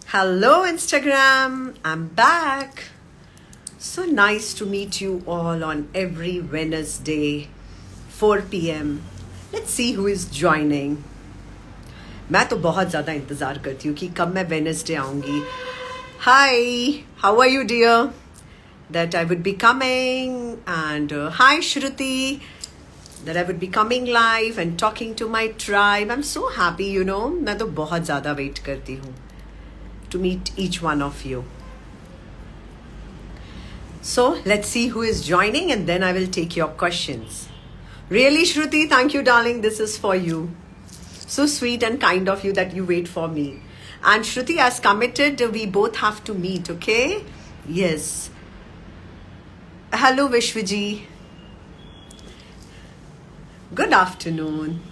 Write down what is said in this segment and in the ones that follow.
Hello, Instagram. I'm back. So nice to meet you all on every Wednesday, 4 p.m. Let's see who is joining. मैं तो बहुत ज़्यादा इंतज़ार करती हूँ कि कब मैं वेडनेसडे आऊँगी. Hi, how are you, dear? That I would be coming. And hi, Shruti. That I would be coming live and talking to my tribe. I'm so happy, मैं तो बहुत ज़्यादा वेट करती हूँ to meet each one of you. So let's see who is joining and then I will take your questions. Really, Shruti, thank you, darling. This is for you. So sweet and kind of you that you wait for me. And Shruti, as committed, we both have to meet, okay? Yes. Hello, Vishwaji. Good afternoon.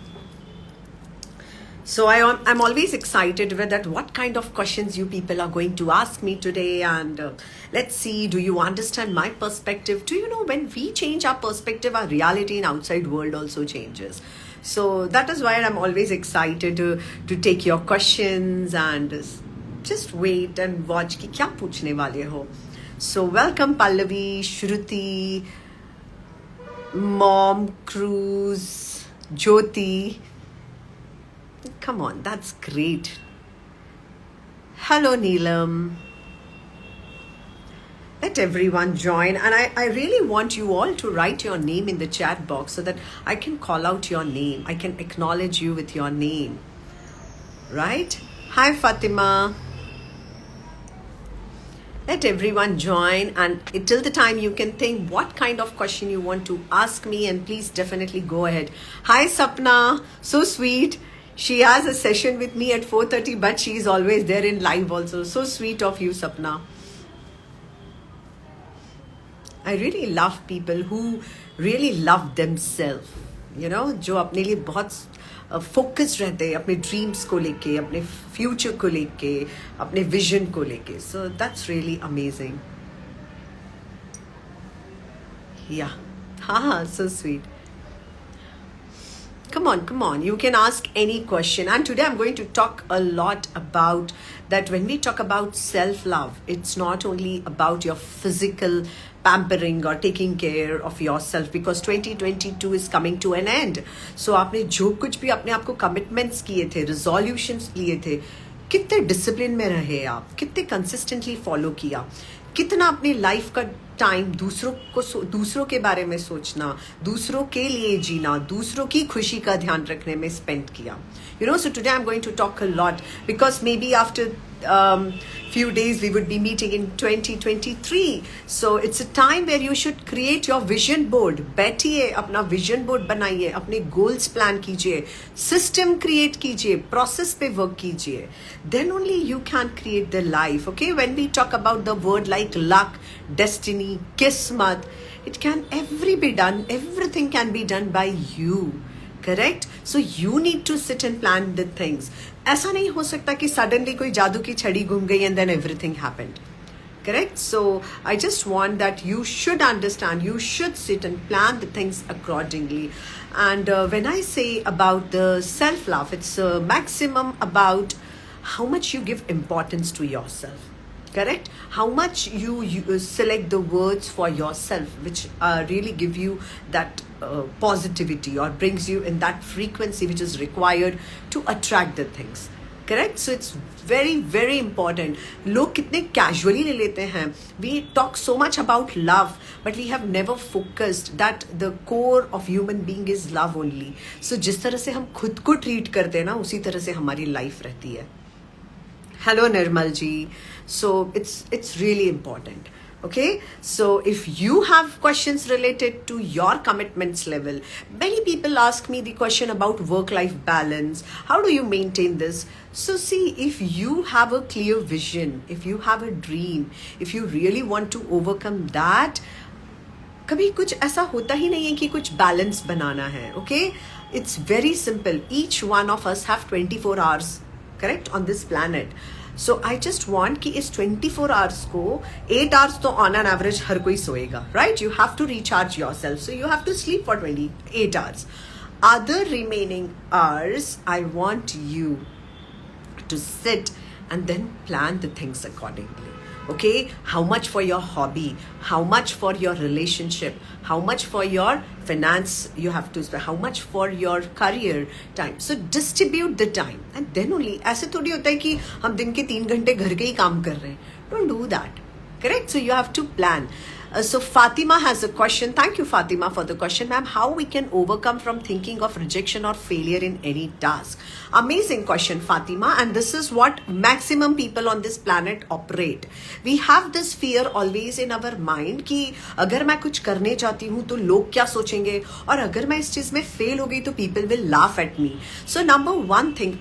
So I'm always excited with that what kind of questions you people are going to ask me today, and let's see, do you understand my perspective? Do you know when we change our perspective, our reality in outside world also changes. So that is why I'm always excited to take your questions and just wait and watch कि क्या पूछने वाले हो. So welcome Pallavi, Shruti, Mom, Cruz, Jyoti. Come on, that's great. Hello, Neelam. Let everyone join. And I really want you all to write your name in the chat box so that I can call out your name. I can acknowledge you with your name. Right? Hi, Fatima. Let everyone join, and till the time you can think what kind of question you want to ask me, and please definitely go ahead. Hi, Sapna. So sweet. She has a session with me at 4:30, but she is always there in live also. So sweet of you, Sapna. I really love people who really love themselves. जो अपने लिए बहुत focus रहते हैं अपने dreams को लेके, अपने फ्यूचर को लेके, अपने विजन को लेके. So that's really amazing. Yeah. Haha, so sweet. Come on. You can ask any question. And today I'm going to talk a lot about that. When we talk about self-love, it's not only about your physical pampering or taking care of yourself, because 2022 is coming to an end. So आपने जो कुछ भी अपने आप को commitments किए थे, resolutions लिए थे, कितने डिसिप्लिन में रहे आप, कितने कंसिस्टेंटली फॉलो किया, कितना अपनी लाइफ का टाइम दूसरों के बारे में सोचना, दूसरों के लिए जीना, दूसरों की खुशी का ध्यान रखने में स्पेंड किया. So today I'm going to talk a lot, because maybe after few days we would be meeting in 2023. So it's a time where you should create your vision board. बैठिए, अपना vision board बनाइए, अपने goals plan कीजिए, system create कीजिए, process पे work कीजिए. Then only you can create the life. Okay, when we talk about the word like luck, destiny, kismat, it can everything can be done by you. Correct? So you need to sit and plan the things. ऐसा नहीं हो सकता कि suddenly कोई जादू की छड़ी घूम गई and then everything happened. Correct? So I just want that you should understand, you should sit and plan the things accordingly. And when I say about the self-love, it's maximum about how much you give importance to yourself. Correct? How much you select the words for yourself, which really give you that positivity or brings you in that frequency which is required to attract the things. Correct? So it's very, very important. लोग कितने casually ले लेते हैं. We talk so much about love, but we have never focused that the core of human being is love only. So जिस तरह से हम खुद को treat करते हैं ना, उसी तरह से हमारी life रहती है. Hello, Nirmal ji. So it's really important. Okay, so if you have questions related to your commitments level, many people ask me the question about work-life balance. How do you maintain this? So see, if you have a clear vision, if you have a dream, if you really want to overcome that, कभी कुछ ऐसा होता ही नहीं है कि कुछ balance बनाना है. Okay, it's very simple. Each one of us have 24 hours, correct, on this planet. So I just want कि इस 24 hours को 8 hours तो on an average हर कोई सोएगा, right? You have to recharge yourself, so you have to sleep for 28 hours. Other remaining hours, I want you to sit and then plan the things accordingly. Okay, how much for your hobby, how much for your relationship, how much for your finance you have to spend, how much for your career time. So distribute the time, and then only. ऐसे थोड़ी होता है कि हम दिन के 3 घंटे घर के ही काम कर रहे हैं. Don't do that. Correct? So you have to plan. So Fatima has a question. Thank you, Fatima, for the question, ma'am. How we can overcome from thinking of rejection or failure in any task? Amazing question, Fatima. And this is what maximum people on this planet operate. We have this fear always in our mind कि अगर मैं कुछ करने चाहती हूँ तो लोग क्या सोचेंगे, और अगर मैं इस चीज में फेल हो गई तो people will laugh at me. So number one thing,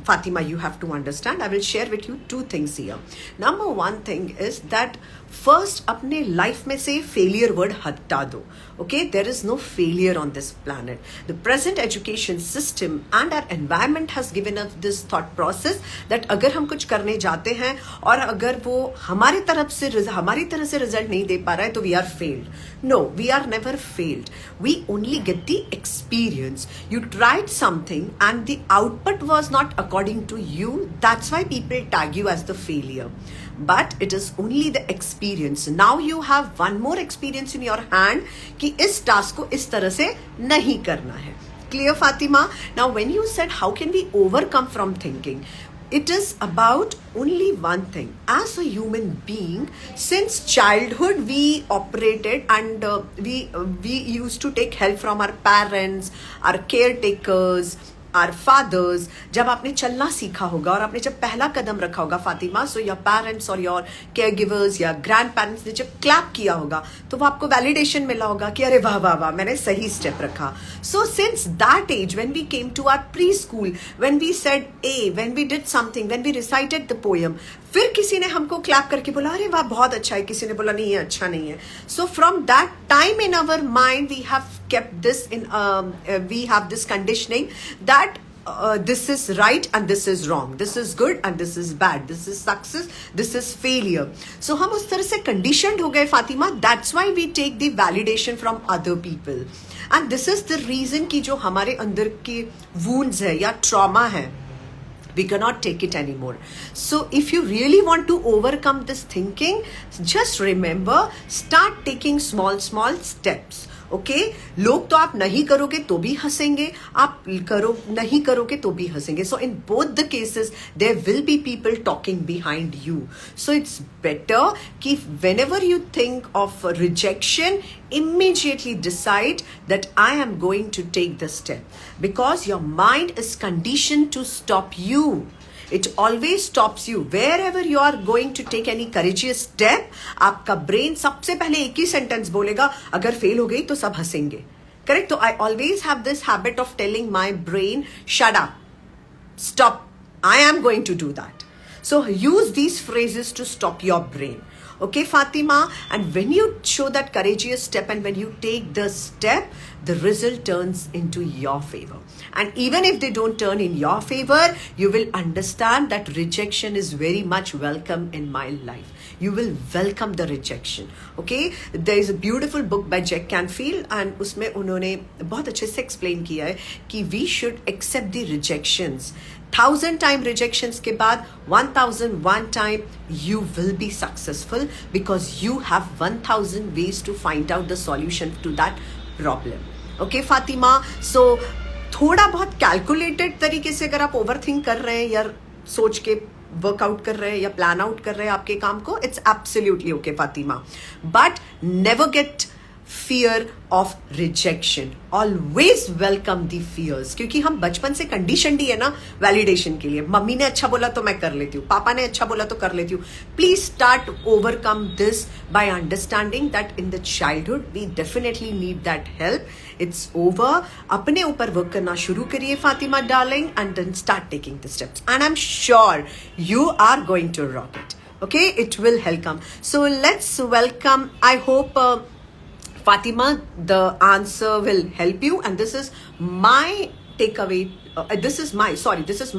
Fatima, you have to understand. I will share with you 2 things here. Number one thing is that first, अपने life में से failure word हटा दो. Okay, there is no failure on this planet. The present education system and our environment has given us this thought process that अगर हम कुछ करने जाते हैं और अगर वो हमारी तरह से result नहीं दे पा रहा है तो we are failed. No, we are never failed. We only get the experience. You tried something and the output was not according to you. That's why people tag you as the failure. But it is only the experience. Now you have one more experience in your hand कि इस task को इस तरह से नहीं करना है. Clear, Fatima? Now when you said how can we overcome from thinking, it is about only one thing. As a human being, since childhood we operated and we used to take help from our parents, our caretakers, our fathers. जब आपने चलना सीखा होगा और आपने जब पहला कदम रखा होगा, Fatima, so your parents or your caregivers या grandparents ने जब clap किया होगा तो वो आपको validation मिला होगा कि अरे वाह वाह वाह मैंने सही step रखा. So since that age, when we came to our preschool, when we said A, when we did something, when we recited the poem, फिर किसी ने हमको क्लैप करके बोला अरे वाह बहुत अच्छा है, किसी ने बोला नहीं है अच्छा नहीं है. So from that time in our mind we have kept this in we have this conditioning that this is right and this is wrong, this is good and this is bad, this is success, this is failure. So हम उस तरह से conditioned हो गए, Fatima. That's why we take the validation from other people, and this is the reason कि जो हमारे अंदर के wounds है या trauma है, we cannot take it anymore. So if you really want to overcome this thinking, just remember, start taking small steps. Okay, लोग तो आप नहीं करोगे तो भी हंसेंगे, आप नहीं करोगे तो भी हंसेंगे. So in both the cases there will be people talking behind you. So it's better कि whenever you think of rejection, immediately decide that I am going to take the step, because your mind is conditioned to stop you. It always stops you. Wherever you are going to take any courageous step, आपका brain सबसे पहले एक ही sentence बोलेगा, अगर fail हो गई तो सब हंसेंगे. Correct? So I always have this habit of telling my brain, shut up, stop, I am going to do that. So use these phrases to stop your brain. Okay, Fatima? And when you show that courageous step and when you take the step, the result turns into your favor. And even if they don't turn in your favor, you will understand that rejection is very much welcome in my life. You will welcome the rejection. Okay, there is a beautiful book by Jack Canfield and उसमें उन्होंने बहुत अच्छे से explain किया है कि we should accept the rejections. 1000 time rejections के बाद 1001 time you will be successful, because you have 1000 ways to find out the solution to that problem. Okay, Fatima? So थोड़ा बहुत calculated तरीके से अगर आप overthink कर रहे हैं या सोच के वर्कआउट कर रहे हैं या प्लान आउट कर रहे हैं आपके काम को, it's absolutely okay, Fatima. But never get fear of rejection. Always welcome the fears, क्योंकि हम बचपन से कंडीशन ही है ना वैलिडेशन के लिए. मम्मी ने अच्छा बोला तो मैं कर लेती हूँ, पापा ने अच्छा बोला तो कर लेती हूँ. Please start overcome this by understanding that in the childhood we definitely need that help. It's over. अपने ऊपर वर्क करना शुरू करिए Fatima darling, and then start taking the steps, and I am sure you are going to rock it. Okay, it will help come. So let's welcome, I hope Fatima, the answer will help you, and this is my takeaway. This is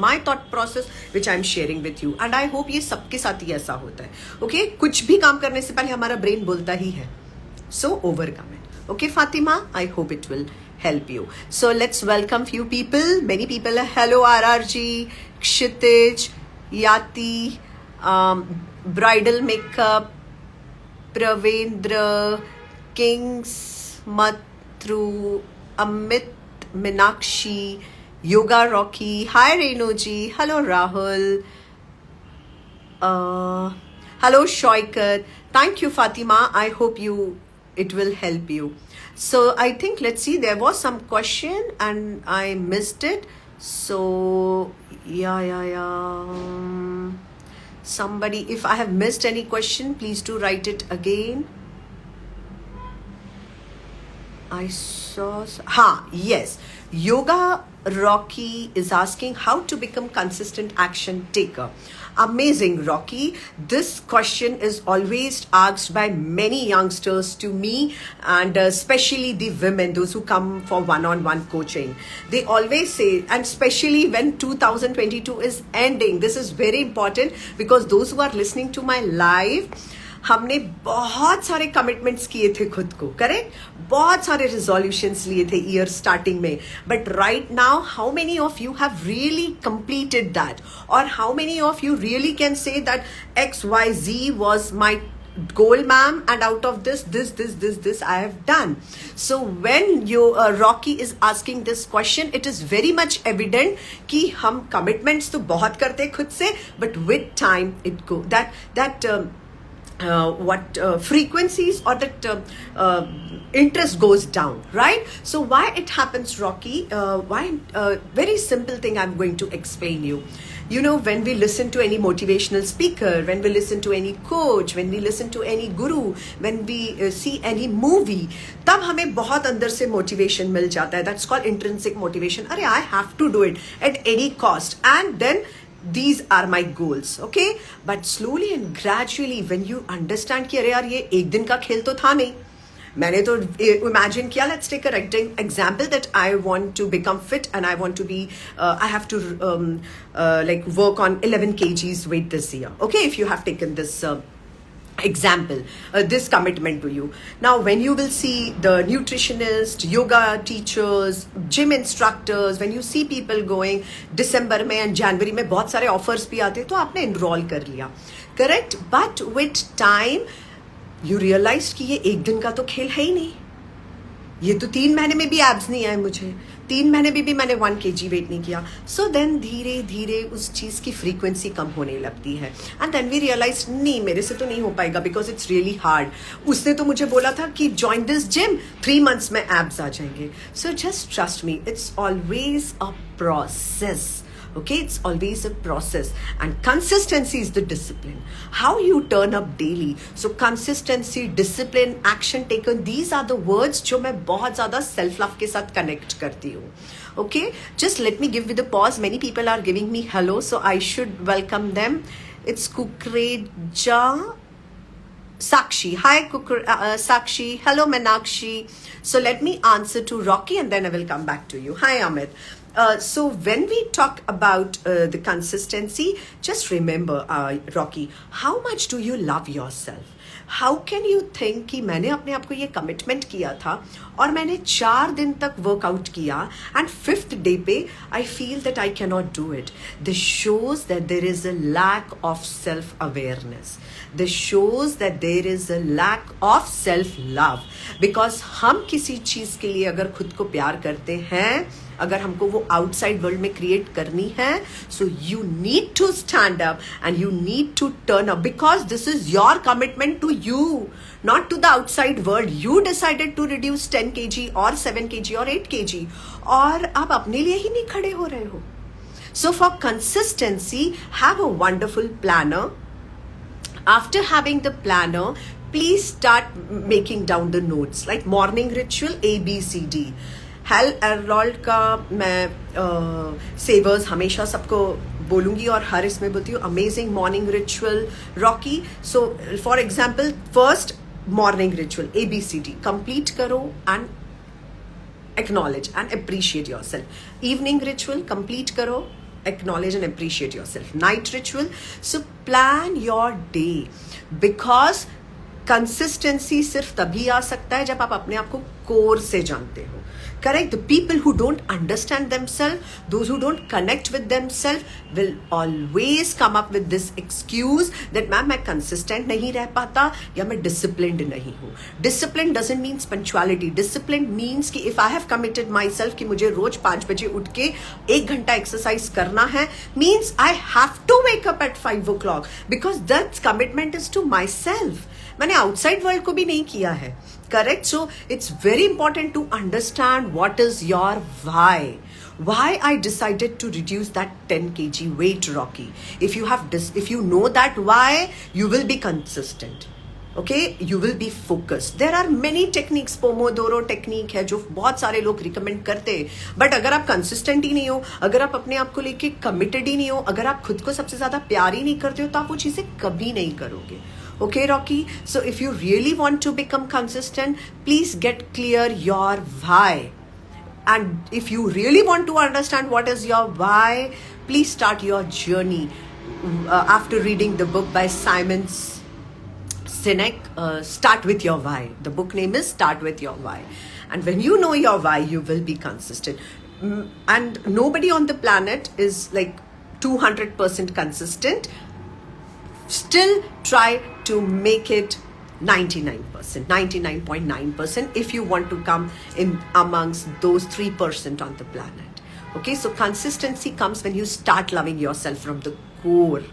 my thought process which I'm sharing with you, and I hope ये सबके साथ ही ऐसा होता है. Okay, कुछ भी काम करने से पहले हमारा brain बोलता ही है. So overcome it. Okay, Fatima, I hope it will help you. So let's welcome few people. Many people. Hello, RRG, Kshitij, Yati, bridal makeup, Pravendra, Kings, Matru, Amit, Minakshi, Yoga Rocky. Hi Renuji. Hello Rahul. Hello Shoikat. Thank you Fatima. I hope it will help you. So I think, let's see, there was some question and I missed it. So yeah. Somebody, if I have missed any question, please do write it again. I saw, yes. Yoga Rocky is asking how to become consistent action taker. Amazing, Rocky. This question is always asked by many youngsters to me, and especially the women, those who come for one-on-one coaching. They always say, and especially when 2022 is ending, this is very important because those who are listening to my live, हमने बहुत सारे commitments किए थे खुद को, correct, बहुत सारे resolutions लिए थे ईयर स्टार्टिंग में, but right now how many of you have really completed that, और how many of you really can say that XYZ was my goal, ma'am, and out of this I have done. So when you Rocky is asking this question, it is very much evident कि हम commitments तो बहुत करते हैं खुद से, but with time it go that frequencies or that interest goes down, right? So why it happens, Rocky? Very simple thing I'm going to explain you. You know, when we listen to any motivational speaker, when we listen to any coach, when we listen to any guru, when we see any movie, तब हमें बहुत अंदर से motivation मिल जाता है. That's called intrinsic motivation. अरे I have to do it at any cost, and then these are my goals, okay? But slowly and gradually when you understand कि अरे यार ये एक दिन का खेल तो था नहीं, मैंने तो imagine किया, let's take a example that I want to become fit and I want to be I have to like work on 11 kgs weight this year, okay? If you have taken this example, this commitment to you. Now when you will see the nutritionist, yoga teachers, gym instructors, when you see people going December में and January में बहुत सारे offers भी आते, तो आपने enroll कर लिया, correct? But with time you realized कि ये एक दिन का तो खेल है ही नहीं, ये तो 3 महीने में भी एब्स नहीं आए मुझे, 3 महीने में भी मैंने 1 kg वेट नहीं किया. सो देन धीरे धीरे उस चीज़ की फ्रीक्वेंसी कम होने लगती है, एंड देन वी रियलाइज नहीं, मेरे से तो नहीं हो पाएगा बिकॉज इट्स रियली हार्ड. उसने तो मुझे बोला था कि ज्वाइन दिस जिम, 3 months में एब्स आ जाएंगे. So just trust me, it's always a process. Okay, it's always a process, and consistency is the discipline. How you turn up daily. So consistency, discipline, action taken, these are the words जो मैं बहुत ज़्यादा self love के साथ connect करती हूँ. Okay, just let me give you the pause. Many people are giving me hello, so I should welcome them. It's Kukreja Sakshi. Hi Sakshi. Hello Meenakshi. So let me answer to Rocky and then I will come back to you. Hi Amit. So when we talk about the consistency, just remember, Rocky, how much do you love yourself? How can you think कि मैंने अपने आप को ये commitment किया था और मैंने 4 दिन तक वर्कआउट किया एंड 5th डे पे I feel that I can not do it. This shows that there is a lack of self awareness. This shows that there is a lack of self love. Because हम किसी चीज़ के लिए अगर खुद को प्यार करते हैं, अगर हमको वो आउटसाइड वर्ल्ड में क्रिएट करनी है, so you need to stand up and you need to turn up, because this is your commitment to you, not to the outside world. You decided to reduce 10 kg or 7 kg or 8 kg, और आप अपने लिए ही नहीं खड़े हो रहे हो. So for consistency, have a wonderful planner. After having the planner, please start making down the notes, like morning ritual ABCD. Hal Elrod का मैं सेवर्स हमेशा सबको बोलूँगी और हर इसमें बोलती हूँ, amazing morning ritual Rocky. So for example, first morning ritual ABCD complete करो and acknowledge and appreciate your self. Evening ritual complete करो, acknowledge and appreciate yourself. Night ritual. So plan your day, because consistency सिर्फ तभी आ सकता है जब आप अपने आप को कोर से जानते हो. Correct? The people who don't understand themselves, those who don't connect with themselves, will always come up with this excuse that ma'am मैं consistent नहीं रह पाता या मैं disciplined नहीं हूँ. Discipline doesn't mean punctuality. Discipline means कि if I have committed myself कि मुझे रोज 5 बजे उठ के 1 घंटा exercise करना है, means I have to wake up at 5 o'clock because that commitment is to myself. मैंने outside world को भी नहीं किया है. Correct? So it's very important to understand what is your why. Why I decided to reduce that 10 kg weight, Rocky. If you know that why, you will be consistent. Okay, you will be focused. There are many techniques. Pomodoro technique है जो बहुत सारे लोग recommend करते हैं. But अगर आप consistent ही नहीं हो, अगर आप अपने आप को लेके committed ही नहीं हो, अगर आप खुद को सबसे ज़्यादा प्यार ही नहीं करते हो, तो आप वो चीज़ें कभी नहीं करोगे. Okay, Rocky? So if you really want to become consistent, please get clear your why. And if you really want to understand what is your why, please start your journey after reading the book by Simon Sinek, Start With Your Why. The book name is Start With Your Why. And when you know your why, you will be consistent. And nobody on the planet is like 200% consistent. Still try to make it 99%, 99.9% if you want to come in amongst those 3% on the planet. Okay, so consistency comes when you start loving yourself from the core.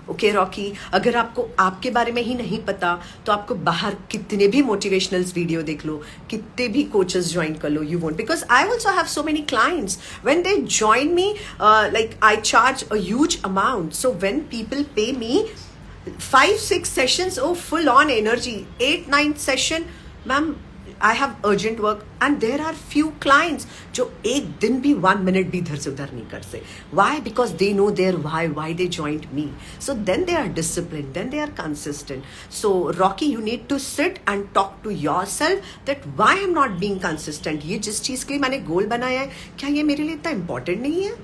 Okay, Rocky, अगर आपको आपके बारे में ही नहीं पता तो आपको बाहर कितने भी मोटिवेशनल वीडियो देख लो, कितने भी कोचेस ज्वाइन कर लो, you won't. Because I also have so many clients. When they join me, like I charge a huge amount. So when people pay me 5-6 sessions, oh, full on energy. 8-9 session, ma'am, I have urgent work, and there are few clients जो एक दिन भी 1 minute भी इधर से उधर नहीं कर से. Why? Because they know their why they joined me. So then they are disciplined, then they are consistent. So Rocky, you need to sit and talk to yourself that why I'm not being consistent. ये जिस चीज़ के लिए मैंने गोल बनाया है, क्या ये मेरे लिए इतना important नहीं है?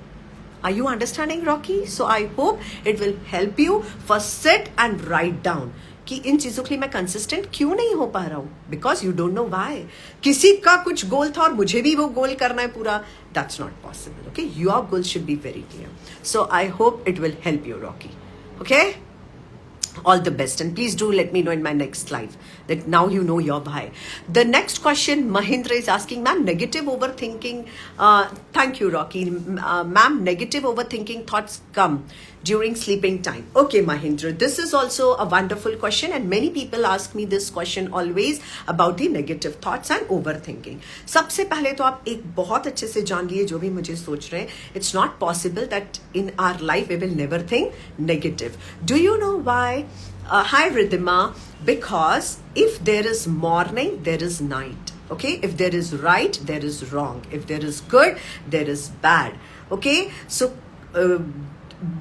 Are you understanding, Rocky? So I hope it will help you. First sit and write down कि इन चीज़ों के लिए मैं consistent क्यों नहीं हो पा रहा हूँ. Because you don't know why. किसी का कुछ गोल था और मुझे भी वो गोल करना है पूरा. That's not possible. Okay, your goal should be very clear. So I hope it will help you, Rocky. Okay? All the best, and please do let me know in my next live that now you know your why. The next question Mahindra is asking, ma'am, negative overthinking, thank you, Rocky. Ma'am, negative overthinking thoughts come during sleeping time. Okay, Mahindra, this is also a wonderful question, and many people ask me this question always about the negative thoughts and overthinking. सबसे पहले तो आप एक बहुत अच्छे से जान लिए जो भी मुझे सोच रहे हैं, it's not possible that in our life we will never think negative. Do you know why? Hi Ridhima, because if there is morning, there is night. Okay, if there is right, there is wrong. If there is good, there is bad. Okay, so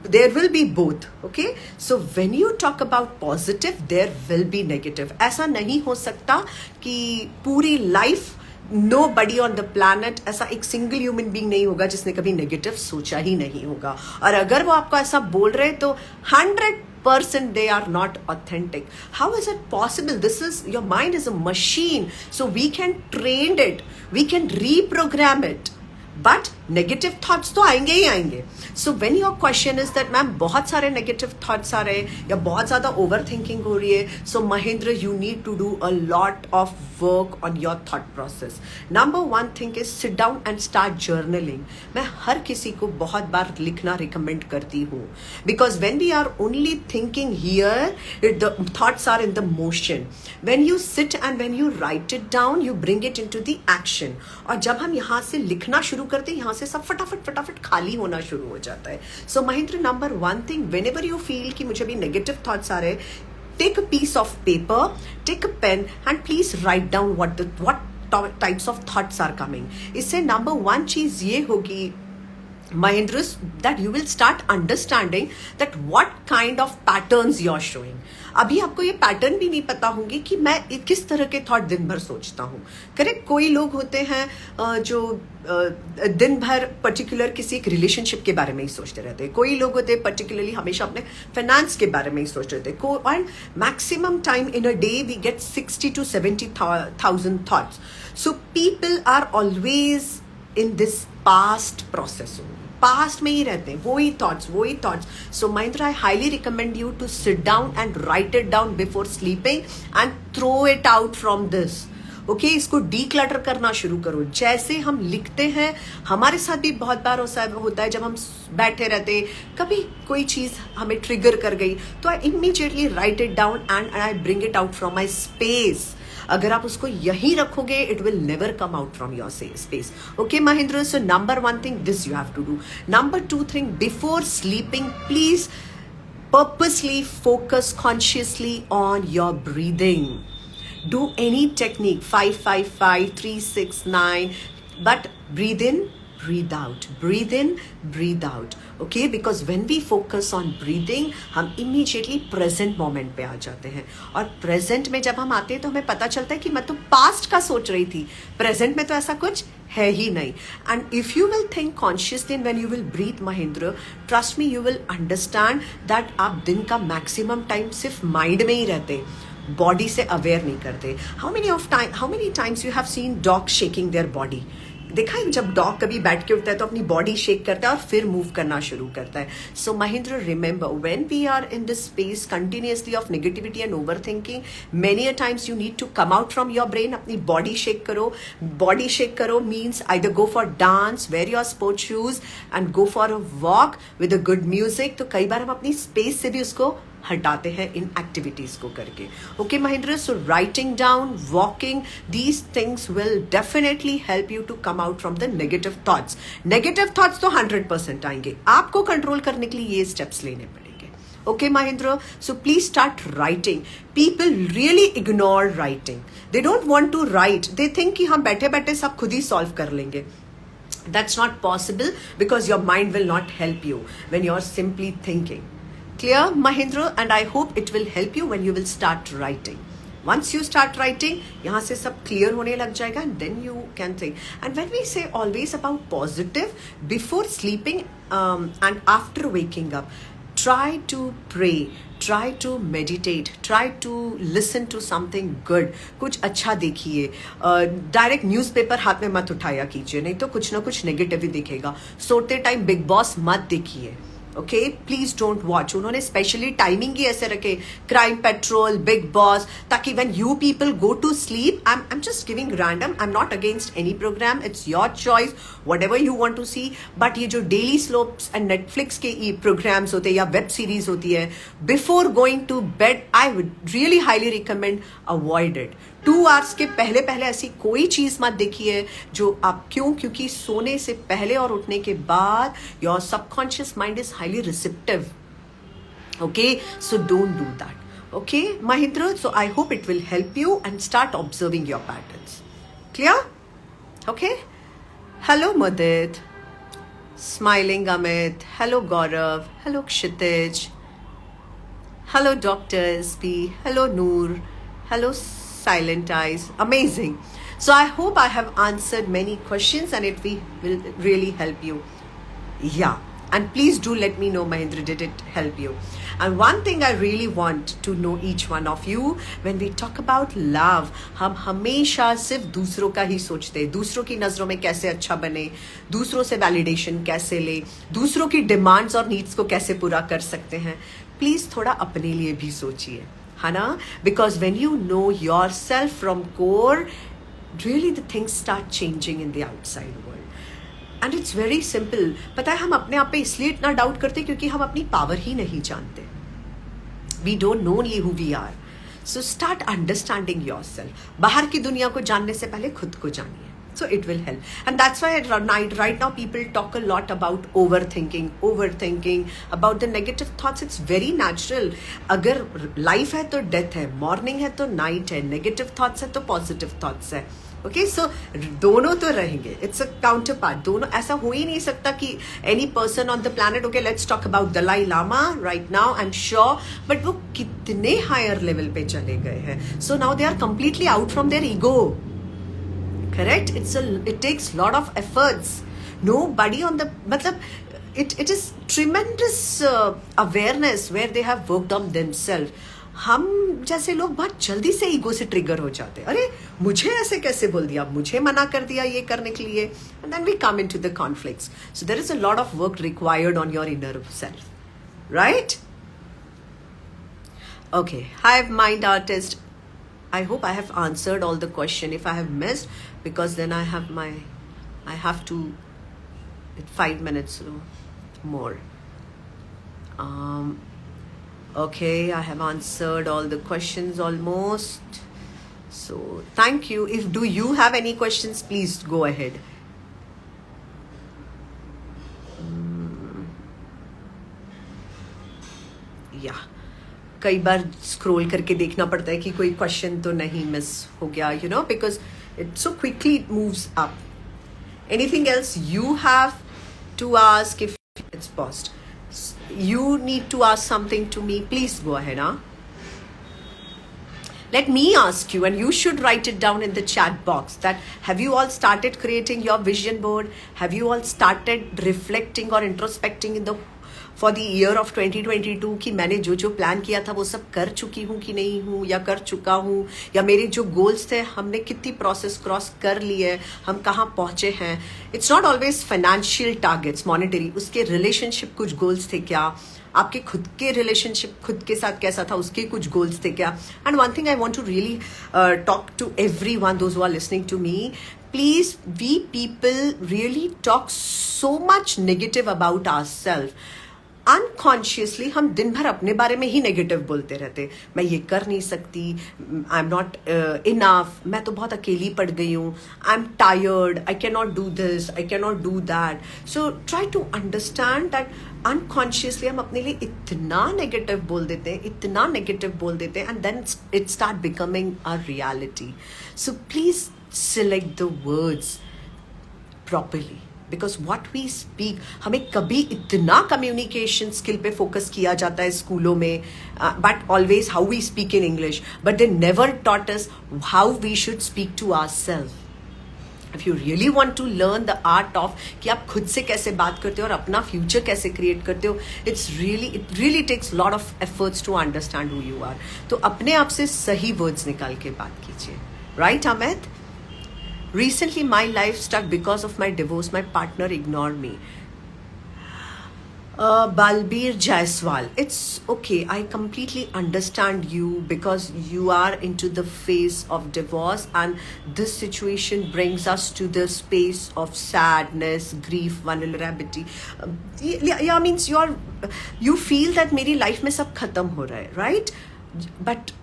there will be both. Okay, so when you talk about positive, there will be negative. ऐसा नहीं हो सकता कि पूरी life nobody on the planet, ऐसा एक single human being नहीं होगा जिसने कभी negative सोचा ही नहीं होगा. और अगर वो आपको ऐसा बोल रहे तो 100% they are not authentic. How is it possible? This is, your mind is a machine, so we can train it, we can reprogram it. But negative thoughts तो आएंगे ही आएंगे. So when your question is that ma'am बहुत सारे negative thoughts आ रहे हैं या बहुत ज़्यादा overthinking हो रही है, so Mahindra, you need to do a lot of work on your thought process. Number one thing is sit down and start journaling. मैं हर किसी को बहुत बार लिखना recommend करती हूँ, because when we are only thinking here, the thoughts are in the motion. When you sit and when you write it down, you bring it into the action. और जब हम यहाँ से लिखना शुरू करते हैं, यहाँ से सब फटाफट खाली होना शुरू हो जाता है. So Mahindra, number one thing, whenever you feel कि मुझे भी negative thoughts आ रहे हैं, take a piece of paper, take a pen and please write down what types of thoughts are coming. इससे number one चीज ये होगी Mahindra, that you will start understanding that what kind of patterns you're showing. अभी आपको ये pattern भी नहीं पता होंगे कि मैं किस तरह के थॉट दिन भर सोचता हूँ. करेक्ट. कोई लोग होते हैं जो दिन भर पर्टिकुलर किसी एक रिलेशनशिप के बारे में ही सोचते रहते हैं. कोई लोग होते हैं पर्टिकुलरली हमेशा अपने फाइनेंस के बारे में ही सोचते रहते हैं. And maximum time in a day we get 60 to 70,000 thoughts. So people are always in this past process. Past में ही रहते हैं, वही thoughts. So Mahindra, I highly recommend you to sit down and write it down before sleeping and throw it out from this. Okay, इसको declutter करना शुरू करो. जैसे हम लिखते हैं, हमारे साथ भी बहुत बार होता है जब हम बैठे रहते, कभी कोई चीज हमें ट्रिगर कर गई, तो I immediately write it down and I bring it out from my space. अगर आप उसको यहीं रखोगे, it will never come out from your space. Okay Mahindra, so number 1 thing this you have to do. Number 2 thing, before sleeping please purposely focus consciously on your breathing. Do any technique, 5-5-5, 3-6-9, but breathe in, breathe out, breathe in, breathe out. Okay, because when we focus on breathing, हम immediately present moment पे आ जाते हैं. और present में जब हम आते हैं तो हमें पता चलता है कि मैं तो past का सोच रही थी, present में तो ऐसा कुछ है ही नहीं. And if you will think consciously and when you will breathe, Mahindra, trust me, you will understand that आप दिन का maximum time सिर्फ mind में ही रहते, बॉडी से अवेयर नहीं करते. How many times you have seen dog shaking their body. देखा है जब डॉग कभी बैठ के उठता है तो अपनी बॉडी शेक करता है और फिर मूव करना शुरू करता है. So Mahindra, remember, when we are in this space continuously of negativity and over thinking, many a times you need to come out from your brain. अपनी बॉडी शेक करो. बॉडी शेक करो means either go for dance, wear your sports shoes and go for a walk with a good music. तो कई बार हम अपनी space से भी उसको हटाते हैं इन एक्टिविटीज को करके. Okay Mahindra, so writing down, walking, these things will definitely help you to come out from the negative thoughts. Negative thoughts तो 100% आएंगे. आपको कंट्रोल करने के लिए ये स्टेप्स लेने पड़ेंगे. Okay Mahindra, so please start writing. People really ignore writing. They don't want to write. They think कि हम बैठे बैठे सब खुद ही सॉल्व कर लेंगे. That's not possible because your mind will not help you when you're simply thinking. Clear, Mahindra? And I hope it will help you when you will start writing. Once you start writing, यहाँ से सब clear होने लग जाएगा and then you can think. And when we say always about positive, before sleeping and after waking up, try to pray, try to meditate, try to listen to something good. कुछ अच्छा देखिए. Direct newspaper हाथ में मत उठाया कीजिए, नहीं तो कुछ ना कुछ नेगेटिव ही दिखेगा. सोते टाइम बिग बॉस मत देखिए. Okay, please don't watch. उन्होंने स्पेशली टाइमिंग ही ऐसे रखे, क्राइम पेट्रोल, बिग बॉस, ताकि when you people go to sleep, I am just giving random, I am not against any programme, it's your choice, whatever you want to see. But ये जो daily soaps and Netflix के programmes होते हैं या web series होती है, before going to bed, I would really highly recommend avoid it. 2 hours के पहले ऐसी कोई चीज मत देखिए जो आप, क्योंकि सोने से पहले और उठने के बाद your subconscious mind is highly receptive. Okay, so don't do that. Okay Mahindra, so I hope it will help you and start observing your patterns. Clear? Okay. Hello Mudit, smiling Amit, hello Gaurav, hello Kshitij, hello doctor SP, hello Noor, hello silent eyes. Amazing. So I hope I have answered many questions and it will really help you. Yeah. And please do let me know, Mahindra, did it help you? And one thing I really want to know each one of you, when we talk about love, हम हमेशा सिर्फ दूसरों का ही सोचते हैं. दूसरों की नज़रों में कैसे अच्छा बने, दूसरों से वैलिडेशन कैसे ले, दूसरों की डिमांड्स और नीड्स को कैसे पूरा कर सकते हैं. प्लीज़ थोड़ा अपने लिए भी सोचिए, है ना? Because when you know yourself from core, really the things start changing in the outside world. And it's very simple. पता है हम अपने आप पे इसलिए इतना डाउट करते क्योंकि हम अपनी पावर ही नहीं जानते. We don't know only who we are. So start understanding yourself. बाहर की दुनिया को जानने से पहले खुद को जानिए. So it will help. And that's why right now people talk a lot about overthinking, about the negative thoughts. It's very natural. अगर life है तो death है, morning है तो night है, negative thoughts है तो positive thoughts है. ओके सो दोनों तो रहेंगे, इट्स अ काउंटर पार्ट, दोनों. ऐसा हो ही नहीं सकता कि any person on the planet, okay let's talk about Dalai Lama right now, I am sure, but वो कितने हायर लेवल पे चले गए हैं. So now they are completely out from their ego. Correct? It takes lot of efforts. Nobody on the matlab it is tremendous awareness where they have worked on themselves. हम जैसे लोग बहुत जल्दी से ईगो से ट्रिगर हो जाते हैं. अरे मुझे ऐसे कैसे बोल दिया, मुझे मना कर दिया ये करने के लिए, and then we come into the conflicts. So there is a lot of work required on your inner self, right? Okay, Hive Mind Artist, I hope I have answered all the question. If I have missed, because then I have to 5 minutes more. Okay, I have answered all the questions almost. So thank you. Do you have any questions, please go ahead. Yeah. कई बार scroll करके देखना पड़ता है कि कोई question तो नहीं miss हो गया, because it so quickly it moves up. Anything else you have to ask? If it's past, you need to ask something to me, please go ahead. Let me ask you, and you should write it down in the chat box, that have you all started creating your vision board? Have you all started reflecting or introspecting for the year of 2022 कि मैंने जो जो plan किया था वो सब कर चुकी हूँ कि नहीं हूँ, या कर चुका हूँ, या मेरे जो गोल्स थे हमने कितनी प्रोसेस क्रॉस कर ली है, हम कहाँ पहुँचे हैं. It's not always financial targets, monetary, उसके रिलेशनशिप कुछ गोल्स थे क्या, आपके खुद के रिलेशनशिप खुद के साथ कैसा था, उसके कुछ गोल्स थे क्या. And one thing I want to really talk to everyone, those who are listening to me, please, we people really talk so much negative about ourselves. Unconsciously हम दिन भर अपने बारे में ही नेगेटिव बोलते रहते. मैं ये कर नहीं सकती, आई एम नॉट इनफ, मैं तो बहुत अकेली पड़ गई हूँ, I am tired, I can not do this, I can not do that. So try to understand that unconsciously हम अपने लिए इतना नेगेटिव बोल देते हैं, इतना नेगेटिव बोल देते हैं, and then it start becoming a reality. So please select the words properly, because what we speak, हमें कभी इतना कम्युनिकेशन स्किल पे फोकस किया जाता है स्कूलों में, but always how we speak in English, but they never taught us how we should speak to our self. If you really want to learn the art of कि आप खुद से कैसे बात करते हो और अपना फ्यूचर कैसे क्रिएट करते हो, it really takes lot of efforts to understand who you are. तो अपने आप से सही वर्ड्स निकाल के बात कीजिए. Right Amit? Recently, my life stuck because of my divorce. My partner ignored me. Balbir Jaiswal, it's okay. I completely understand you because you are into the phase of divorce, and this situation brings us to the space of sadness, grief, vulnerability. Yeah, means you feel that मेरी life में सब खत्म हो रहा है, right? But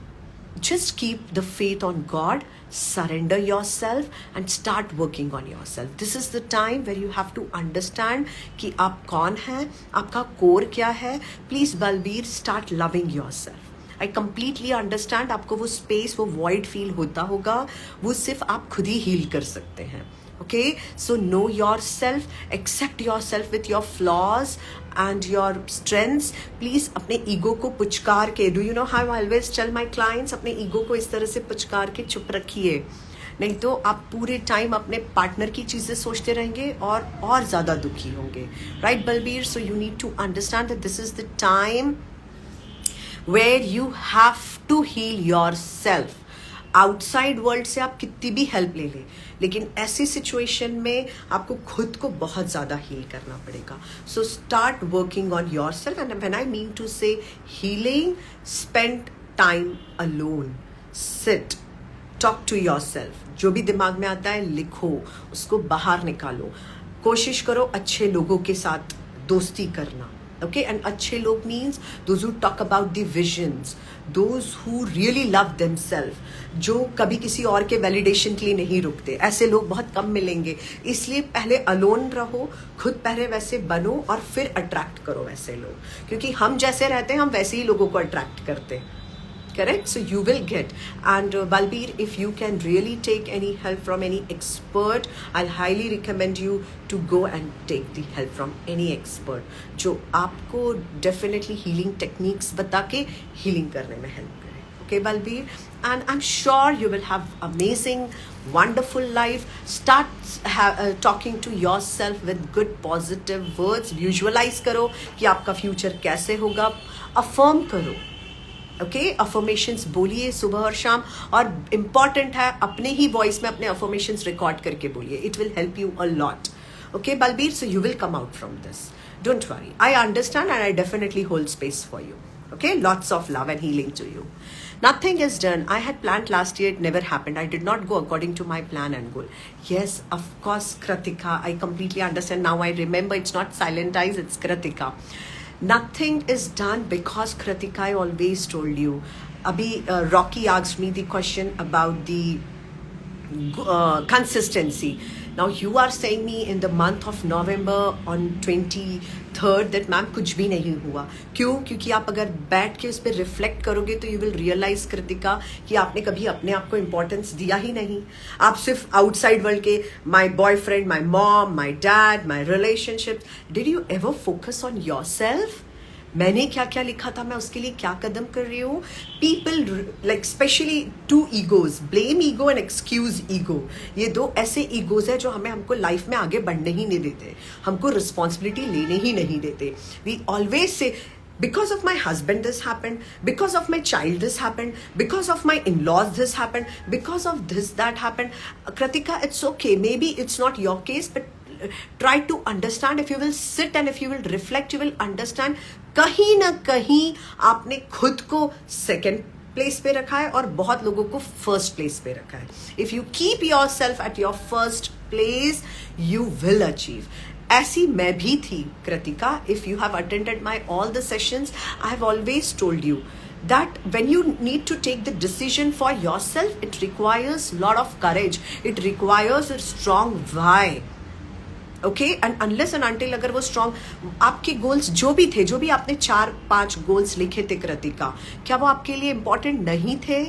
just keep the faith on God, surrender yourself and start working on yourself. This is the time where you have to understand कि आप कौन हैं, आपका कोर क्या है. Please Balbir, start loving yourself. I completely understand आपको वो space, वो void feel होता होगा, वो सिर्फ आप खुद ही heal कर सकते हैं. Okay, so know yourself, accept yourself with your flaws and your strengths. Please अपने ego को पुचकार के, do you know how I always tell my clients, अपने ego को इस तरह से पुचकार के चुप रखिए, नहीं तो आप पूरे टाइम अपने पार्टनर की चीज़ें सोचते रहेंगे और ज़्यादा दुखी होंगे. Right Balbir? So you need to understand that this is the time where you have to heal yourself. Outside world से आप कितनी भी हेल्प ले लें, लेकिन ऐसी सिचुएशन में आपको खुद को बहुत ज़्यादा हील करना पड़ेगा. So start working on your self, and when I mean to say healing, spend time alone, sit, talk to yourself. जो भी दिमाग में आता है लिखो, उसको बाहर निकालो. कोशिश करो अच्छे लोगों के साथ दोस्ती करना. Okay, and अच्छे लोग means those who talk about the visions, those who really love themselves, जो कभी किसी और के validation के लिए नहीं रुकते. ऐसे लोग बहुत कम मिलेंगे, इसलिए पहले alone रहो, खुद पहले वैसे बनो और फिर attract करो वैसे लोग, क्योंकि हम जैसे रहते हैं हम वैसे ही लोगों को attract करते हैं. Correct? So you will get. And Balbir, if you can really take any help from any expert, I'll highly recommend you to go and take the help from any expert जो आपको definitely healing techniques बता के healing करने में help करे. Okay, Balbir? And I'm sure you will have amazing, wonderful life. Start talking to yourself with good positive words. Visualize करो कि आपका future कैसे होगा. Affirm करो. ओके, अफर्मेशंस बोलिए सुबह और शाम. और इम्पॉर्टेंट है अपने ही वॉइस में अपने अफर्मेशंस रिकॉर्ड करके बोलिए. It will help you a lot. Okay Balbir, so you will come out from this. Don't worry, I understand and I definitely hold space for you. Okay, lots of love and healing to you. Nothing is done. I had planned last year, it never happened. I did not go according to my plan and goal. Yes, of course, Kratika, I completely understand. Now I remember it's not Silent Eyes, it's Kratika. Nothing is done because Kratika, I always told you. Abhi, Rocky asked me the question about the consistency. Now you are saying me in the month of November on 23rd that ma'am कुछ भी नहीं हुआ. क्यों? क्योंकि आप अगर बैठ के उस पर रिफ्लेक्ट करोगे तो यू विल रियलाइज कृतिका कि आपने कभी अपने आप को इम्पोर्टेंस दिया ही नहीं. आप सिर्फ आउटसाइड वर्ल्ड के my boyfriend, my mom, my dad, my relationship. Did you ever focus on your self? मैंने क्या क्या लिखा था, मैं उसके लिए क्या कदम कर रही हूँ. People like specially two egos, blame ego and excuse ego. ये दो ऐसे ईगोज है जो हमको लाइफ में आगे बढ़ने ही नहीं देते, हमको रिस्पॉन्सिबिलिटी लेने ही नहीं देते. We always say because of my husband this happened, because of my child this happened, because of my in-laws this happened, because of this that happened. Kratika, it's okay, maybe it's not your case, but try to understand. If you will sit and if you will reflect, you will understand कहीं ना कहीं आपने खुद को second place पे रखा है और बहुत लोगों को फर्स्ट प्लेस पे रखा है. If you keep your self at your first place you will achieve. ऐसी मैं भी थी Kritika. If you have attended my all the sessions, I have always told you that when you need to take the decision for yourself, it requires a lot of courage, it requires a strong why. Okay, and unless and until अगर वो strong आपके goals जो भी थे, जो भी आपने 4-5 goals लिखे थे कृतिका, क्या वो आपके लिए इंपॉर्टेंट नहीं थे?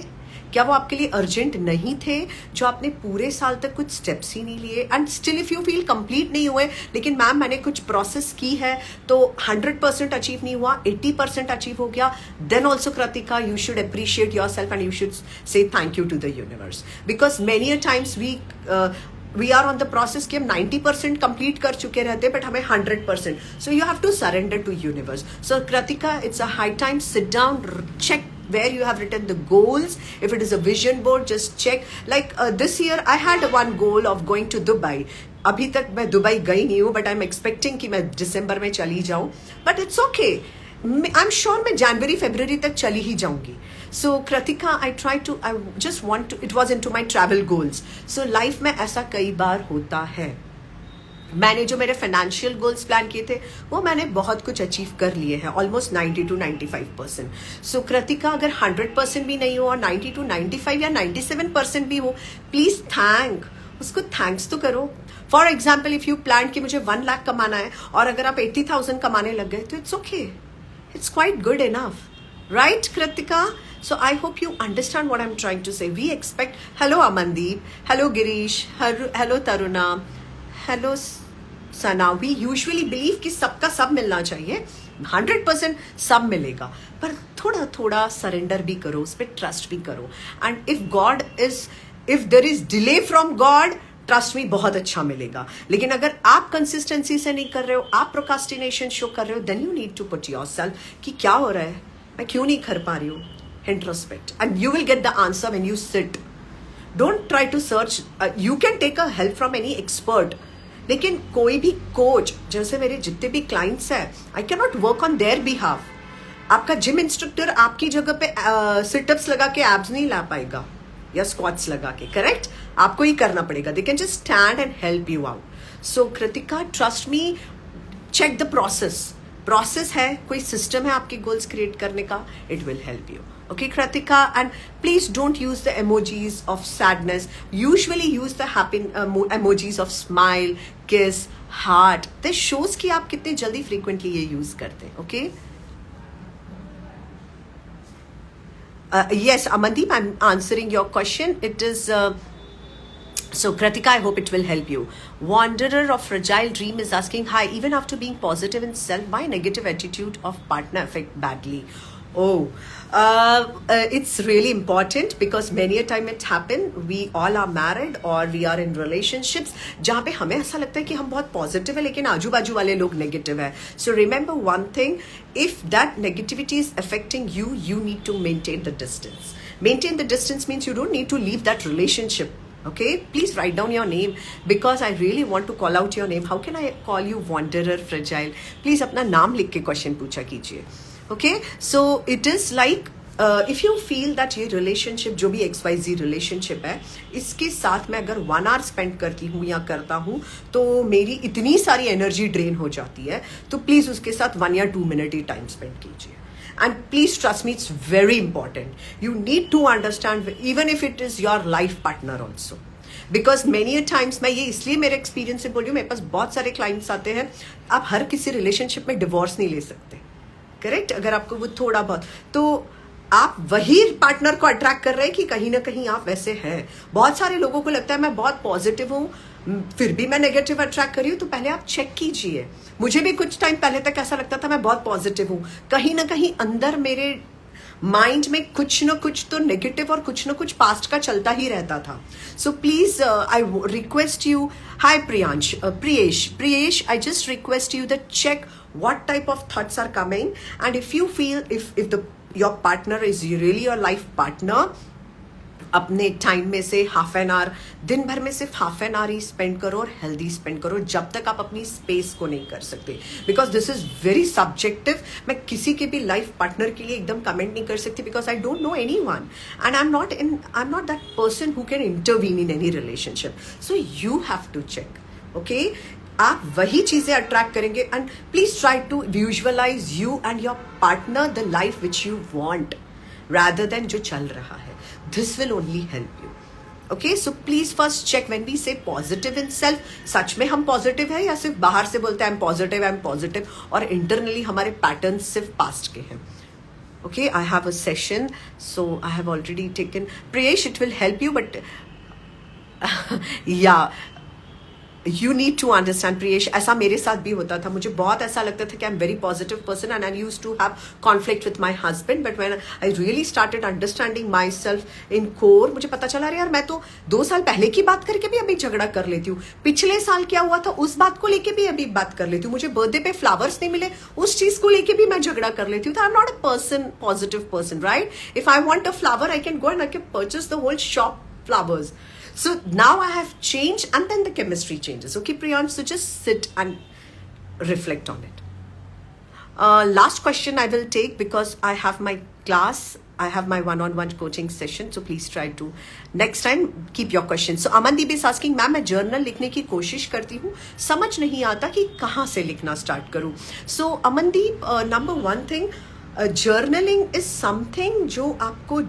क्या वो आपके लिए अर्जेंट नहीं थे जो आपने पूरे साल तक कुछ स्टेप्स ही नहीं लिए? And still if you feel complete नहीं हुए, लेकिन मैम मैंने कुछ प्रोसेस की है तो 100% अचीव नहीं हुआ, 80% अचीव हो गया, then also Kritika you should appreciate your self and you should say thank you to the universe. Because many a times we are on the process कि हम 90% कंप्लीट कर चुके रहते, बट हमें 100%. So you have to surrender to universe. So Kritika, it's a high time, sit down, check where you have written the goals. If it is a vision board, just check. Like this year I had one goal of going to Dubai. अभी तक मैं Dubai गई नहीं हूँ, but I'm expecting कि मैं दिसंबर में चली जाऊँ. But it's okay. I'm sure मैं जनवरी फरवरी तक चली ही जाऊंगी. So Kratika, I just want to, it was into my travel goals. So life में ऐसा कई बार होता है. मैंने जो मेरे फाइनेंशियल गोल्स प्लान किए थे वो मैंने बहुत कुछ अचीव कर लिए हैं, ऑलमोस्ट 90-95%. सो कृतिका, अगर 100% भी नहीं हो और 90-95 या 97% भी हो, प्लीज उसको थैंक्स तो करो. For example, if you plan कि मुझे 1 लाख कमाना है और अगर आप 80,000 कमाने लग गए तो it's okay, it's quite good enough, right Kritika? So I hope you understand what I'm trying to say. We expect, hello Amandeep, hello Girish, hello Taruna, hello Sana. We usually believe कि सबका सब मिलना चाहिए, 100% सब मिलेगा, पर थोड़ा थोड़ा सरेंडर भी करो, उस पर ट्रस्ट भी करो. And if there is delay from God, trust me, बहुत अच्छा मिलेगा. लेकिन अगर आप कंसिस्टेंसी से नहीं कर रहे हो, आप प्रोकास्टिनेशन शो कर रहे हो, then you need to put yourself कि क्या हो रहा है, मैं क्यों नहीं कर पा रही हूँ. Introspect and you will get the answer when you sit. Don't try to search. You can take a help from any expert, लेकिन कोई भी कोच, जैसे मेरे जितने भी क्लाइंट्स हैं, आई can not work on their behalf. आपका जिम इंस्ट्रक्टर आपकी जगह पे सिटअप्स लगा के एब्स नहीं ला पाएगा या स्क्वाट्स लगा के, करेक्ट? आपको ही करना पड़ेगा. They can just stand and help you out. So Kritika, trust me, check the process है, कोई सिस्टम है आपके गोल्स क्रिएट करने का, it will help you. Okay, Kratika, and please don't use the emojis of sadness. Usually use the happy emojis of smile, kiss, heart. This shows कि आप कितने जल्दी frequently ये use करते हैं. Okay? Yes, Amandeep, I'm answering your question. It is. So, Kratika, I hope it will help you. Wanderer of Fragile Dream is asking, hi, even after being positive in self, why negative attitude of partner affect badly? Oh, it's really important because many a time it happen. We all are married or we are in relationships जहाँ पे हमें ऐसा लगता है कि हम बहुत positive है लेकिन आजू बाजू वाले लोग नेगेटिव है. So remember one thing, if that negativity is affecting you, you need to maintain the distance. Maintain the distance means you don't need to leave that relationship. Okay, please write down your name because I really want to call out your name. How can I call you wanderer, fragile? Please अपना नाम लिख के question पूछा कीजिए. Okay, so it is like if you feel that ये relationship जो भी XYZ relationship है इसके साथ मैं अगर 1 hour spend करती हूँ या करता हूँ तो मेरी इतनी सारी energy drain हो जाती है, तो please उसके साथ 1 या 2 minute ही time spend कीजिए. And please trust me, it's very important. You need to understand, even if it is your life partner also. Because many a times, मैं ये इसलिए मेरे एक्सपीरियंस से बोल रही हूँ, मेरे पास बहुत सारे क्लाइंट्स आते हैं, आप हर किसी रिलेशनशिप में डिवोर्स नहीं ले सकते, करेक्ट? अगर आपको वो थोड़ा बहुत, तो आप वही पार्टनर को अट्रैक्ट कर रहे हैं कि कहीं ना कहीं आप वैसे हैं. बहुत सारे लोगों को लगता है मैं बहुत पॉजिटिव हूँ फिर भी मैं नेगेटिव अट्रैक्ट कर रही हूँ, तो पहले आप चेक कीजिए. मुझे भी कुछ टाइम पहले तक ऐसा लगता था मैं बहुत पॉजिटिव हूँ, कहीं ना कहीं अंदर मेरे माइंड में कुछ ना कुछ तो नेगेटिव और कुछ ना कुछ पास्ट का चलता ही रहता था. So please I request you, hi Priyansh, Priyesh, I just request you that check what type of thoughts are coming, and if you feel if your partner is really your life partner, अपने time में से half an our, दिन भर में सिर्फ half an our he spend करो और healthy spend करो जब तक आप अपनी स्पेस को नहीं कर सकते. Because this is very subjective. मैं किसी के भी लाइफ पार्टनर के लिए एकदम कमेंट नहीं कर सकती because I don't know anyone and I am not that person who can intervene in any relationship. So you have to check. Okay, आप वही चीजें अट्रैक्ट करेंगे. And please try to visualise you and your partner the life which you want rather than जो चल रहा है. This will only help you. Okay, so please first check when we say positive in self, सच में हम positive है या सिर्फ बाहर से बोलते हैं I'm positive और internally हमारे patterns सिर्फ past के हैं. Okay, I have a session, so I have already taken. Priyesh, it will help you, but yeah. You need to understand, Priyesh, ऐसा मेरे साथ भी होता था. मुझे बहुत ऐसा लगता था कि I'm very positive person and I used to have conflict with my husband, but when I really started understanding myself in core, मुझे पता चला यार मैं तो 2 साल पहले की बात करके भी अभी झगड़ा कर लेती हूँ, पिछले साल क्या हुआ था उस बात को लेके भी अभी बात कर लेती हूँ, मुझे बर्थडे पे फ्लावर्स नहीं मिले उस चीज को लेके भी मैं झगड़ा कर लेती हूँ. तो I am not a person positive person, right? If I want a flower I can go and I can purchase the whole shop flowers. So now I have changed and then the chemistry changes. Okay, Priyansh, so just sit and reflect on it. Last question I will take because I have my class. I have my one-on-one coaching session. So please try to next time keep your questions. So Amandeep is asking, ma'am मैं journal लिखने की कोशिश करती हूँ, समझ नहीं आता कि कहाँ से लिखना स्टार्ट करूँ. So Amandeep, number one thing, journaling is something जो आपको,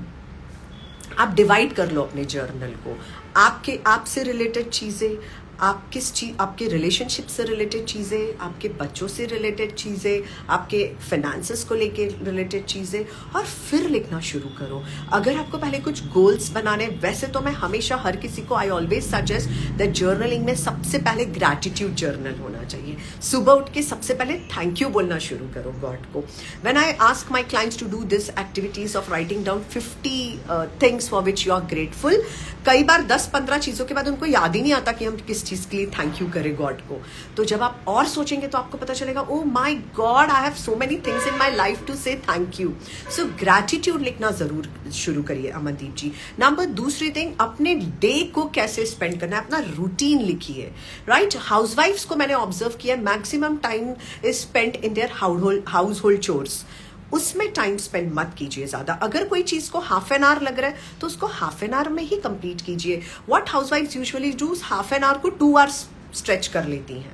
आप डिवाइड कर लो अपने जर्नल को. आपसे रिलेटेड चीज़ें, आपके रिलेशनशिप से रिलेटेड चीज़ें, आपके बच्चों से रिलेटेड चीज़ें, आपके फाइनेंसेस को लेके रिलेटेड चीज़ें, और फिर लिखना शुरू करो. अगर आपको पहले कुछ गोल्स बनाने, वैसे तो मैं हमेशा हर किसी को I always suggest that journaling में सबसे पहले ग्रैटिट्यूड जर्नल होना चाहिए. सुबह उठ के सबसे पहले थैंक यू बोलना शुरू करो गॉड को. When I ask my clients to do this activities of writing down 50 things for which you are grateful, कई बार 10-15 चीज़ों के बाद उनको याद ही नहीं आता कि हम किस चीज़ के लिए थैंक यू करें गॉड को. तो जब आप और सोचेंगे तो आपको पता चलेगा, oh my God, I have so many things in my life to say thank you. So gratitude लिखना जरूर शुरू करिए अमनदीप जी. नंबर दूसरी थिंग, अपने डे को कैसे स्पेंड करना है, अपना रूटीन लिखिए. राइट, हाउसवाइफ्स को मैंने ऑब्जर्व किया, maximum time is spend in their house hold chores. उसमें टाइम स्पेंड मत कीजिए ज्यादा. अगर कोई चीज को हाफ एन आवर लग रहा है तो उसको हाफ एन आवर में ही कंप्लीट कीजिए. व्हाट हाउसवाइफ्स usually do, half an hour को 2 आवर्स स्ट्रेच कर लेती हैं.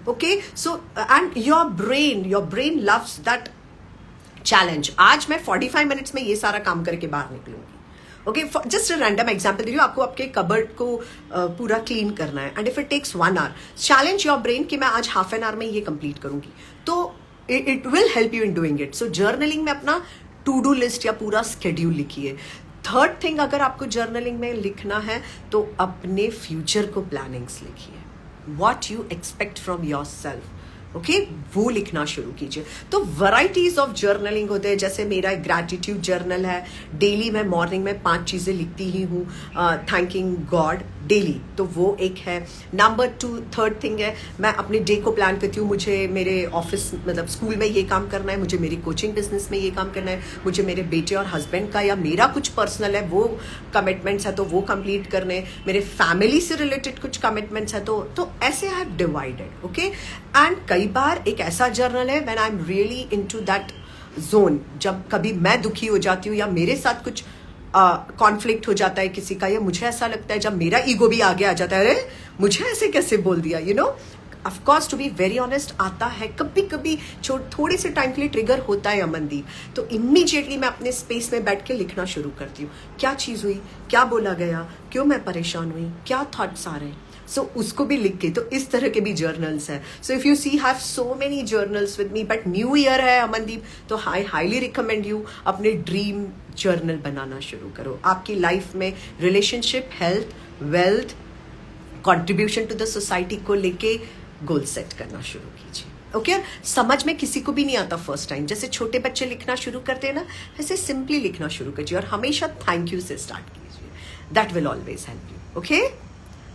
Okay, so and your brain loves that challenge. आज मैं 45 मिनट्स में ये सारा काम करके बाहर निकलूंगी. ओके, जस्ट रैंडम एग्जाम्पल दे रही हूँ आपको. आपके कबर्ड को पूरा क्लीन करना है and if it takes 1 hour, challenge your brain कि मैं आज हाफ एन आवर में ये कंप्लीट करूंगी. तो it will help you in doing it. So journaling में अपना टू डू लिस्ट या पूरा स्केड्यूल लिखिए। थर्ड थिंग, अगर आपको जर्नलिंग में लिखना है तो अपने फ्यूचर को प्लानिंग्स लिखिए, what you expect from your self, okay, वो लिखना शुरू कीजिए। तो वैराइटीज ऑफ जर्नलिंग होते हैं, जैसे मेरा एक ग्रैटिट्यूड जर्नल है, डेली मैं मॉर्निंग में 5 चीज़ें लिखती ही हूँ, थैंकिंग गॉड डेली, तो वो एक है। नंबर 2, थर्ड थिंग है, मैं अपने डे को प्लान करती हूँ, मुझे मेरे ऑफिस मतलब स्कूल में ये काम करना है, मुझे मेरी कोचिंग बिजनेस में ये काम करना है, मुझे मेरे बेटे और हस्बैंड का या मेरा कुछ पर्सनल है वो कमिटमेंट्स है तो वो कंप्लीट करने, मेरे फैमिली से रिलेटेड कुछ कमिटमेंट्स है तो ऐसे I have divided, okay. And कई बार एक ऐसा जर्नल है when I am really into that zone, जब कभी मैं दुखी हो जाती हूँ या मेरे साथ कुछ कॉन्फ्लिक्ट हो जाता है किसी का, या मुझे ऐसा लगता है जब मेरा ईगो भी आगे आ जाता है, अरे मुझे ऐसे कैसे बोल दिया, you know, of course to be very honest आता है कभी कभी, थोड़े से टाइम के लिए ट्रिगर होता है अमनदीप, तो इमीडिएटली मैं अपने स्पेस में बैठ के लिखना शुरू करती हूँ, क्या चीज़ हुई, क्या बोला गया, क्यों मैं परेशान हुई, क्या थॉट्स आ रहे हैं, सो उसको भी लिख के, तो इस तरह के भी जर्नल्स हैं। So if you see have so many journals with me, but new year है अमनदीप, तो आई हाईली रिकमेंड यू अपने ड्रीम जर्नल बनाना शुरू करो। आपकी लाइफ में relationship, health, wealth, contribution to the society को लेके गोल सेट करना शुरू कीजिए, ओके। समझ में किसी को भी नहीं आता फर्स्ट टाइम, जैसे छोटे बच्चे लिखना शुरू करते हैं ना, ऐसे सिंपली लिखना शुरू कीजिए और हमेशा थैंक यू से स्टार्ट कीजिए, that will always help you, okay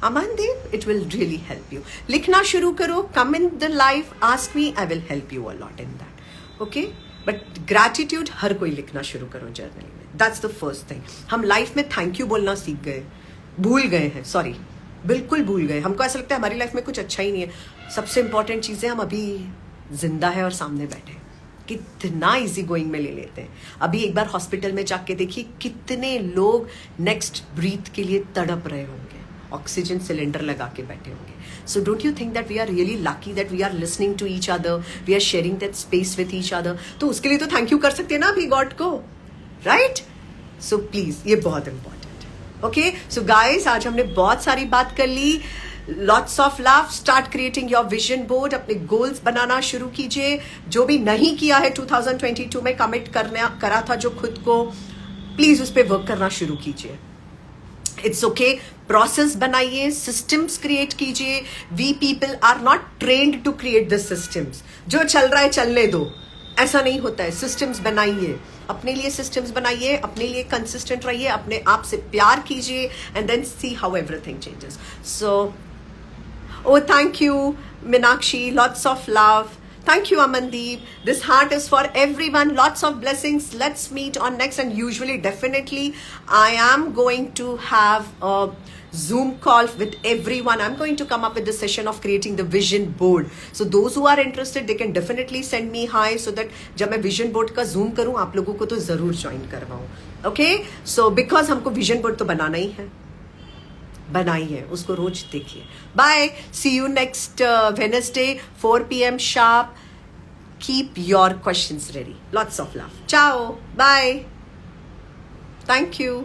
Amandeep, it will really help you. लिखना शुरू करो, come in the life, ask me, I will help you a lot in that, okay. But gratitude हर कोई लिखना शुरू करो जर्नलिंग में, दैट्स द फर्स्ट थिंग। हम लाइफ में थैंक यू बोलना सीख गए, भूल गए हैं, सॉरी, बिल्कुल भूल गए। हमको ऐसा लगता है हमारी लाइफ में कुछ अच्छा ही नहीं है। सबसे इंपॉर्टेंट चीज़ है हम अभी जिंदा है और सामने बैठे हैं, कितना इजी गोइंग में ले लेते हैं। अभी एक बार हॉस्पिटल में जाके देखिए कितने लोग नेक्स्ट ब्रीथ के लिए तड़प रहे होंगे, ऑक्सीजन सिलेंडर लगा के बैठे होंगे। So don't you think that we are really lucky that we are listening to each other, we are sharing that space with each other, तो उसके लिए तो थैंक यू कर सकते हैं ना अभी गॉड को, राइट। सो प्लीज, ये बहुत इंपॉर्टेंट है, ओके। सो गाइस, आज हमने बहुत सारी बात कर ली। Lots of love, start creating your vision board, अपने गोल्स बनाना शुरू कीजिए। जो भी नहीं किया है 2022 में कमिट करा था जो खुद को, प्लीज उस पर वर्क करना शुरू कीजिए। इट्स ओके, प्रोसेस बनाइए, सिस्टम्स क्रिएट कीजिए। We people are not trained to create the systems, जो चल रहा है चलने दो, ऐसा नहीं होता है। सिस्टम्स बनाइए, अपने लिए सिस्टम्स बनाइए, अपने लिए कंसिस्टेंट रहिए, अपने आप से प्यार कीजिए, and then see how everything changes. So oh, thank you Minakshi, lots of love. Thank you Amandeep, this heart is for everyone, lots of blessings. Let's meet on next, and usually definitely I am going to have a Zoom call with everyone. I'm going to come up with the session of creating the vision board. So those who are interested, they can definitely send me hi, so that जब मैं vision board का Zoom करूँ आप लोगों को तो जरूर join करवाऊँ, okay? So because हमको vision board तो बनाना ही है, बनाइए, उसको रोज देखिए। Bye, see you next Wednesday 4 PM sharp. Keep your questions ready. Lots of love. Ciao. Bye. Thank you.